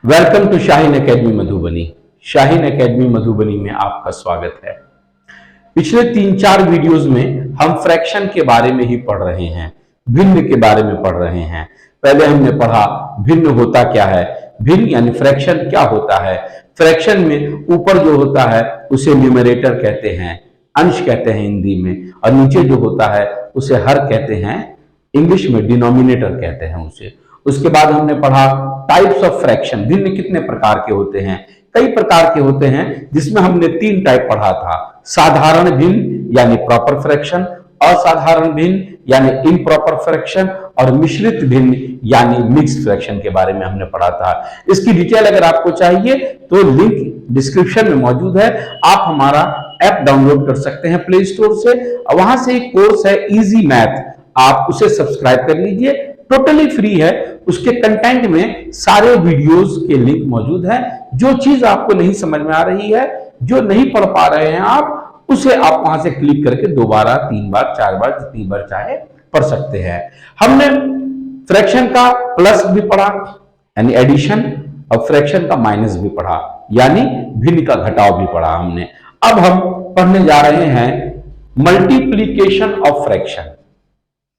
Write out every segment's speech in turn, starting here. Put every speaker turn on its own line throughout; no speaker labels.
Welcome to Shaheen academy Madhubani. Shaheen academy Madhubani में आपका स्वागत है। पिछले 3-4 वीडियोस में हम फ्रैक्शन के बारे में ही पढ़ रहे हैं, भिन्न के बारे में पढ़ रहे हैं। पहले हमने पढ़ा भिन्न होता क्या है, भिन्न यानी फ्रैक्शन क्या होता है। फ्रैक्शन में ऊपर जो होता है उसे न्यूमरेटर कहते हैं, अंश कहते हैं हिंदी में, और नीचे जो होता है उसे हर कहते हैं, इंग्लिश में डिनोमिनेटर कहते हैं उसे। उसके बाद हमने पढ़ा टाइप्स ऑफ फ्रैक्शन, भिन्न कितने प्रकार के होते हैं। कई प्रकार के होते हैं, जिसमें हमने 3 टाइप पढ़ा था। साधारण भिन्न यानी प्रॉपर फ्रैक्शन, असाधारण भिन्न यानी इम्प्रॉपर फ्रैक्शन, और मिश्रित भिन्न यानी मिक्स्ड फ्रैक्शन के बारे में हमने पढ़ा था। इसकी डिटेल अगर आपको चाहिए तो लिंक डिस्क्रिप्शन में मौजूद है। आप हमारा ऐप डाउनलोड कर सकते हैं प्ले स्टोर से, और वहां से एक कोर्स है इजी मैथ, आप उसे सब्सक्राइब कर लीजिए, टोटली फ्री है। उसके कंटेंट में सारे वीडियोस के लिंक मौजूद हैं। जो चीज आपको नहीं समझ में आ रही है, जो नहीं पढ़ पा रहे हैं आप, उसे आप वहां से क्लिक करके 2 बार 3 बार 4 बार जितनी बार चाहे पढ़ सकते हैं। हमने फ्रैक्शन का प्लस भी पढ़ा यानी एडिशन, और फ्रैक्शन का माइनस भी पढ़ा यानी भिन्न का घटाव भी पढ़ा हमने। अब हम पढ़ने जा रहे हैं मल्टीप्लीकेशन ऑफ फ्रैक्शन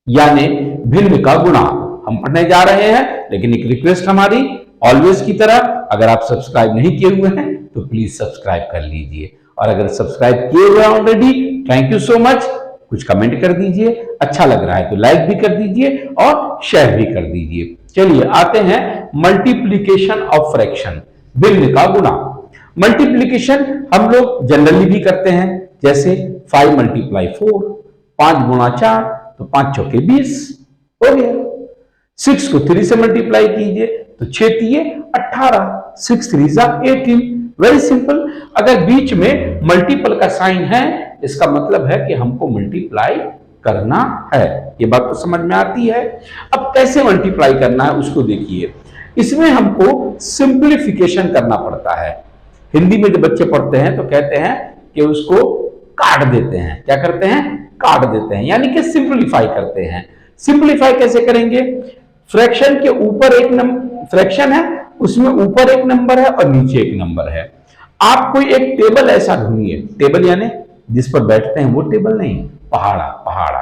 यानी भिन्न का गुणा हम पढ़ने जा रहे हैं। लेकिन एक रिक्वेस्ट हमारी ऑलवेज की तरह, अगर आप सब्सक्राइब नहीं किए हुए हैं तो प्लीज सब्सक्राइब कर लीजिए, और अगर सब्सक्राइब किए हुए हैं already, thank you so much. कुछ कमेंट कर दीजिए, अच्छा लग रहा है तो लाइक भी कर दीजिए और शेयर भी कर दीजिए। चलिए आते हैं मल्टीप्लीकेशन ऑफ फ्रैक्शन, भिन्न का गुणा। मल्टीप्लीकेशन हम लोग जनरली भी करते हैं, जैसे 5 × 4, 5 × 4 तो 5 चौके 20 हो गया। 6 को 3 से मल्टीप्लाई कीजिए तो 6 तिये 18, 6 3 जा 18। Very simple. अगर बीच में मल्टीपल का साइन है, इसका मतलब है कि हमको मल्टीप्लाई करना है। ये बात तो समझ में आती है। अब कैसे मल्टीप्लाई करना है उसको देखिए। इसमें हमको सिंप्लीफिकेशन करना पड़ता है। हिंदी में जब बच्चे पढ़ते हैं तो कहते हैं कि उसको काट देते हैं। क्या करते हैं? काट देते हैं, यानी कि सिंप्लीफाई करते हैं। सिंप्लीफाई कैसे करेंगे? फ्रैक्शन के ऊपर एक फ्रैक्शन है, उसमें ऊपर एक नंबर है और नीचे एक नंबर है। आप कोई एक टेबल ऐसा ढूंढिए, टेबल यानी जिस पर बैठते हैं वो टेबल नहीं, पहाड़ा पहाड़ा,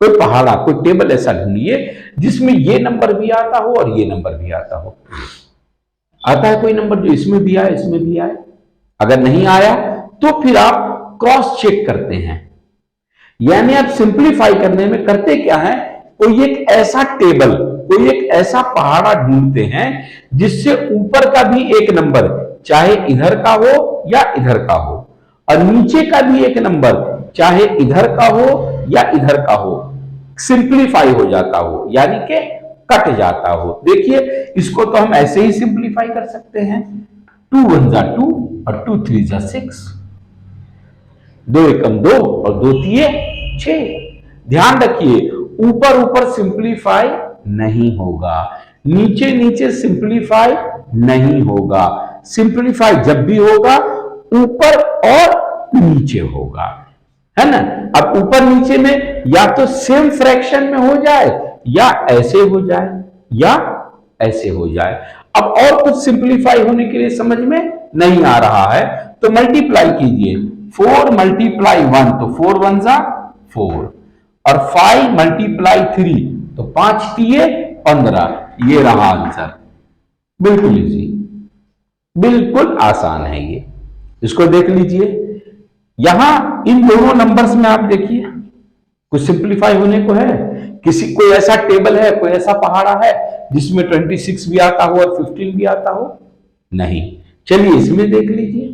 कोई पहाड़ा, कोई टेबल ऐसा ढूंढिए जिसमें ये नंबर भी आता हो और ये नंबर भी आता हो। आता है कोई नंबर जो इसमें भी आए इसमें भी आए? अगर नहीं आया तो फिर आप क्रॉस चेक करते हैं, यानी आप सिंप्लीफाई करने में करते क्या है, कोई एक ऐसा टेबल, कोई एक ऐसा पहाड़ा ढूंढते हैं जिससे ऊपर का भी एक नंबर, चाहे इधर का हो या इधर का हो, और नीचे का भी एक नंबर, चाहे इधर का हो या इधर का हो, सिंप्लीफाई हो जाता हो, यानी कि कट जाता हो। देखिए इसको तो हम ऐसे ही सिंप्लीफाई कर सकते हैं। 2 1 जा 2 और 2 3 जा 6, 2 एकम 2 और 2 तिये 6। ध्यान रखिए, ऊपर ऊपर सिंप्लीफाई नहीं होगा, नीचे नीचे सिंप्लीफाई नहीं होगा। सिंप्लीफाई जब भी होगा ऊपर और नीचे होगा, है ना। अब ऊपर नीचे में या तो सेम फ्रैक्शन में हो जाए, या ऐसे हो जाए, या ऐसे हो जाए। अब और कुछ सिंप्लीफाई होने के लिए समझ में नहीं आ रहा है तो मल्टीप्लाई कीजिए। 4 × 1 तो 4 1 जा 4, और 5 × 3 तो 5 तिये 15। ये रहा आंसर। बिल्कुल इजी, बिल्कुल आसान है ये। इसको देख लीजिए, यहां इन दोनों नंबर्स में आप देखिए कुछ सिंप्लीफाई होने को है। किसी कोई ऐसा टेबल है, कोई ऐसा पहाड़ा है जिसमें 26 भी आता हो और 15 भी आता हो? नहीं। चलिए इसमें देख लीजिए,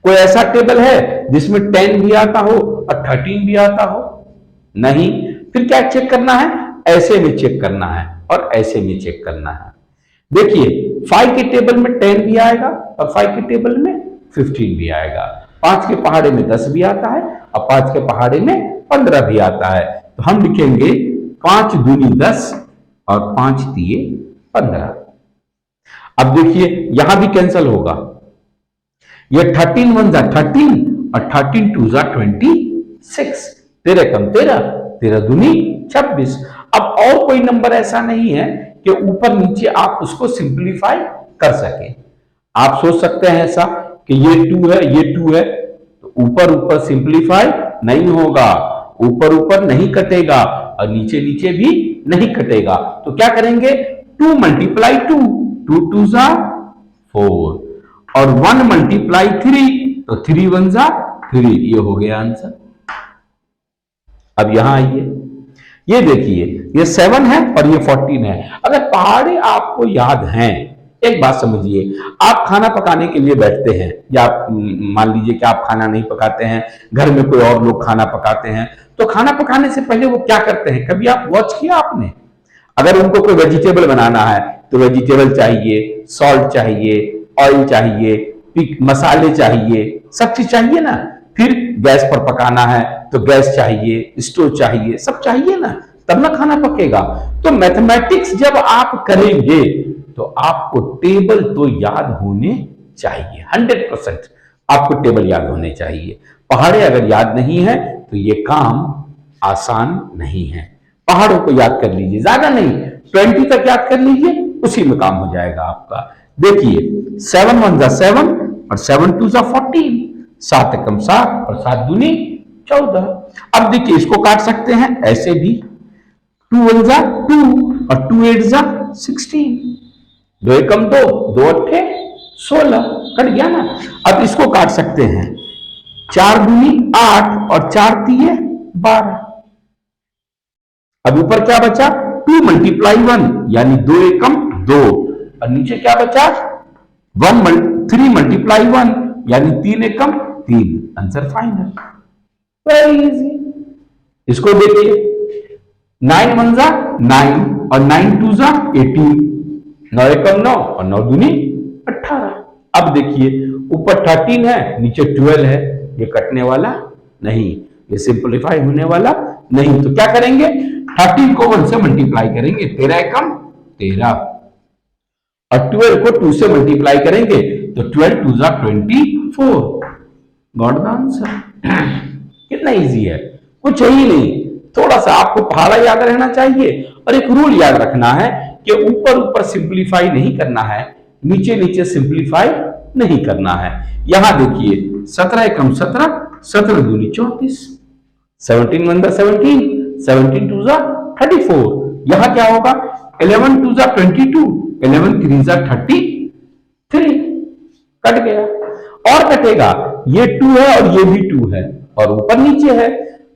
कोई ऐसा टेबल है जिसमें 10 भी आता हो और 13 भी आता हो? नहीं। फिर क्या चेक करना है? ऐसे में चेक करना है और ऐसे में चेक करना है। देखिए 5 के टेबल में 10 भी आएगा और 5 के टेबल में 15 भी आएगा। 5 के पहाड़े में 10 भी आता है और 5 के पहाड़े में 15 भी आता है। तो हम लिखेंगे 5 दूनी 10 और 5 तिये 15। अब देखिए यहां भी कैंसल होगा। ये 13 1 जा 13 और 13 2 जा 26, 13 कम 13, 13 दूनी 26। अब और कोई नंबर ऐसा नहीं है कि ऊपर नीचे आप उसको सिंप्लीफाई कर सके। आप सोच सकते हैं ऐसा कि ये 2 है, ये 2 है, तो ऊपर ऊपर सिंप्लीफाई नहीं होगा, ऊपर ऊपर नहीं कटेगा और नीचे नीचे भी नहीं कटेगा। तो क्या करेंगे, 2 मल्टीप्लाई 2, 2 2 जा 4 और 1 मल्टीप्लाई 3, तो 3 1 जा 3। ये हो गया आंसर। अब यहां आइए, ये देखिए, ये 7 है और ये 14 है। अगर पहाड़े आपको याद हैं, एक बात समझिए, आप खाना पकाने के लिए बैठते हैं या आप मान लीजिए कि आप खाना नहीं पकाते हैं, घर में कोई और लोग खाना पकाते हैं, तो खाना पकाने से पहले वो क्या करते हैं, कभी आप वॉच किया आपने? अगर उनको कोई वेजिटेबल बनाना है तो वेजिटेबल चाहिए, सॉल्ट चाहिए, ऑयल चाहिए, मसाले चाहिए, सब चीज चाहिए ना। फिर गैस पर पकाना है तो गैस चाहिए, स्टोव चाहिए, सब चाहिए ना, तब ना खाना पकेगा। तो मैथमेटिक्स जब आप करेंगे तो आपको टेबल तो याद होने चाहिए, 100% आपको टेबल याद होने चाहिए। पहाड़े अगर याद नहीं है तो ये काम आसान नहीं है। पहाड़ों को याद कर लीजिए, ज्यादा नहीं, 20 तक याद कर लीजिए, उसी में काम हो जाएगा आपका। देखिए 7 1 जा 7 और 7 2 जा 14, 7 एकम 7 और 7 दूनी 14। अब देखिए इसको काट सकते हैं ऐसे भी, 2 1 जा 2 और 2 8 जा 16, 2 एकम 2, 2 अट्ठे 16, कट गया ना। अब इसको काट सकते हैं, 4 दूनी 8 और 4 तिये 12। अब ऊपर क्या बचा, 2 मल्टीप्लाई 1 यानी 2 एकम 2 और नीचे क्या बचा, 3 मल्टीप्लाई 1 यानी 3 एकम 3। Answer final, very easy. इसको देखिए, 9 1 जा 9 और 9 2 जा 18, 9 एकम 9 और 9 दूनी 18। अब देखिए ऊपर 13 है, नीचे 12 है, ये कटने वाला नहीं, ये सिंप्लीफाई होने वाला नहीं। तो क्या करेंगे, 13 को 1 से मल्टीप्लाई करेंगे, 13 एकम 13 और 12 को 2 से मल्टीप्लाई करेंगे तो 12 2 जा 24। Got the answer. कितना इजी है, कुछ ही नहीं। थोड़ा सा आपको पहाड़ा याद रहना चाहिए और एक रूल याद रखना है कि ऊपर ऊपर सिंप्लीफाई नहीं करना है, नीचे नीचे सिंप्लीफाई नहीं करना है। यहां देखिए 17 एकम 17, 17 दूनी 34, 17 1 जा 17, 17 2 जा 34। यहां क्या होगा, 11 2 जा 22, 11 3 जा 33, कट गया। और कटेगा, ये 2 है और ये भी 2 है और ऊपर नीचे है,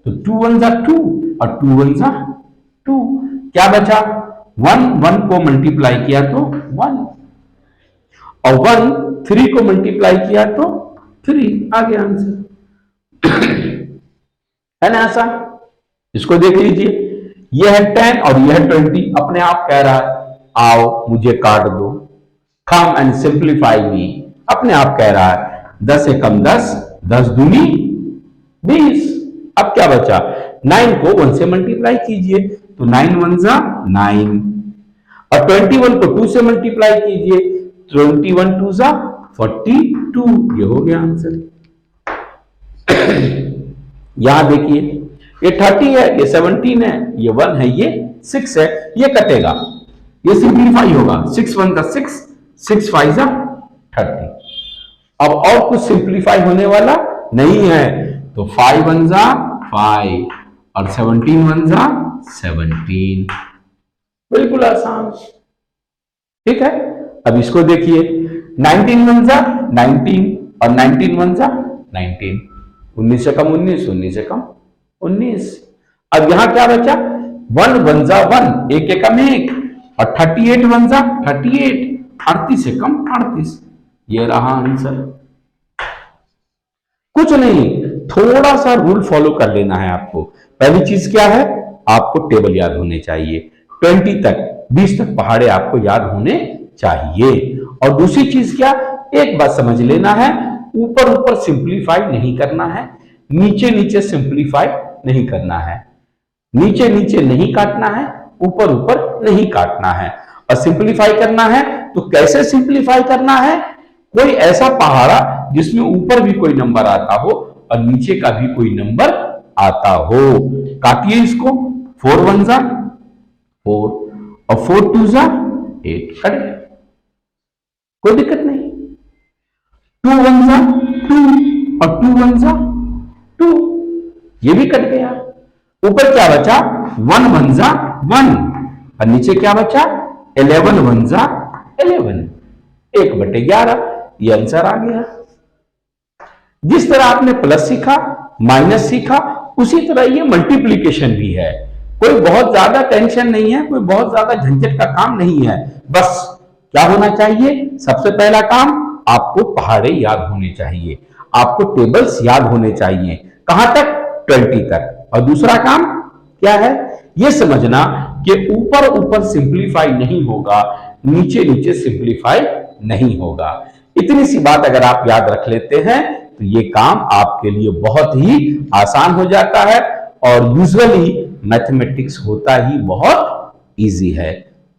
तो 2 1 जा 2 और 2 1 जा 2। क्या बचा, 1 1 को मल्टीप्लाई किया तो 1 और 1 3 को मल्टीप्लाई किया तो 3, आ गया आंसर। है ना आसान? इसको देख लीजिए, यह है 10 और यह है 20, अपने आप कह रहा है आओ मुझे काट दो, कम एंड सिंप्लीफाई मी, अपने आप कह रहा है। 10 एकम 10, 10 दूनी 20। अब क्या बचा, 9 को 1 से मल्टीप्लाई कीजिए तो 9 1 जा 9 और 21 को 2 से मल्टीप्लाई कीजिए, 21 2 जा 42। ये हो गया आंसर। यहां देखिए, ये 30 है, ये 17 है, ये 1 है, ये 6 है, ये कटेगा, ये सिंप्लीफाई होगा, 6 1 जा 6, 6 5 जा 30। अब और कुछ सिंप्लीफाई होने वाला नहीं है, तो 5 1 जा 5 और 17 1 जा 17। बिल्कुल आसान, ठीक है। अब इसको देखिए, 19 1 जा 19 और 19 1 जा 19, 19 से कम 19, 19 से कम 19। अब यहां क्या बचा, 1 1 जा 1, 1 एकम 1 और 38 1 जा 38, 38 से कम 38। ये रहा आंसर। कुछ नहीं, थोड़ा सा रूल फॉलो कर लेना है आपको। पहली चीज क्या है, आपको टेबल याद होने चाहिए, 20 तक 20 तक पहाड़े आपको याद होने चाहिए। और दूसरी चीज क्या, एक बात समझ लेना है, ऊपर ऊपर सिंप्लीफाई नहीं करना है, नीचे नीचे सिंप्लीफाई नहीं करना है, नीचे नीचे नहीं काटना है, ऊपर ऊपर नहीं काटना है। और सिंप्लीफाई करना है तो कैसे सिंप्लीफाई करना है, कोई ऐसा पहाड़ा जिसमें ऊपर भी कोई नंबर आता हो और नीचे का भी कोई नंबर आता हो। काटिए इसको, 4 1 जा 4 और 4 2 जा 8, कट गया। कोई दिक्कत नहीं। 2 1 जा 2 और 2 1 जा 2, ये भी कट गया। ऊपर क्या बचा? 1 1 जा 1 और नीचे क्या बचा? 11 1 जा 11, 1/11। ये आंसर आ गया। जिस तरह आपने प्लस सीखा, माइनस सीखा, उसी तरह ये मल्टीप्लीकेशन भी है। कोई बहुत ज्यादा टेंशन नहीं है, कोई बहुत ज्यादा झंझट का काम नहीं है। बस क्या होना चाहिए? सबसे पहला काम, आपको पहाड़े याद होने चाहिए, आपको टेबल्स याद होने चाहिए। कहां तक? 20 तक। और दूसरा काम क्या है? यह समझना कि ऊपर ऊपर सिंप्लीफाई नहीं होगा, नीचे नीचे सिंप्लीफाई नहीं होगा। इतनी सी बात अगर आप याद रख लेते हैं तो ये काम आपके लिए बहुत ही आसान हो जाता है। और यूजुअली मैथमेटिक्स होता ही बहुत इजी है।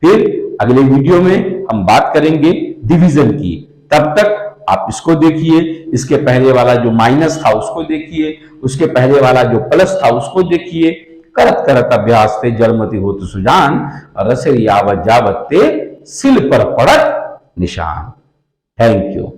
फिर अगले वीडियो में हम बात करेंगे डिवीजन की। तब तक आप इसको देखिए, इसके पहले वाला जो माइनस था उसको देखिए, उसके पहले वाला जो प्लस था उसको देखिए। करत करत अभ्यास ते जड़मति होत सुजान, रसरी आवत जावत ते सिल पर पड़त निशान। Thank you.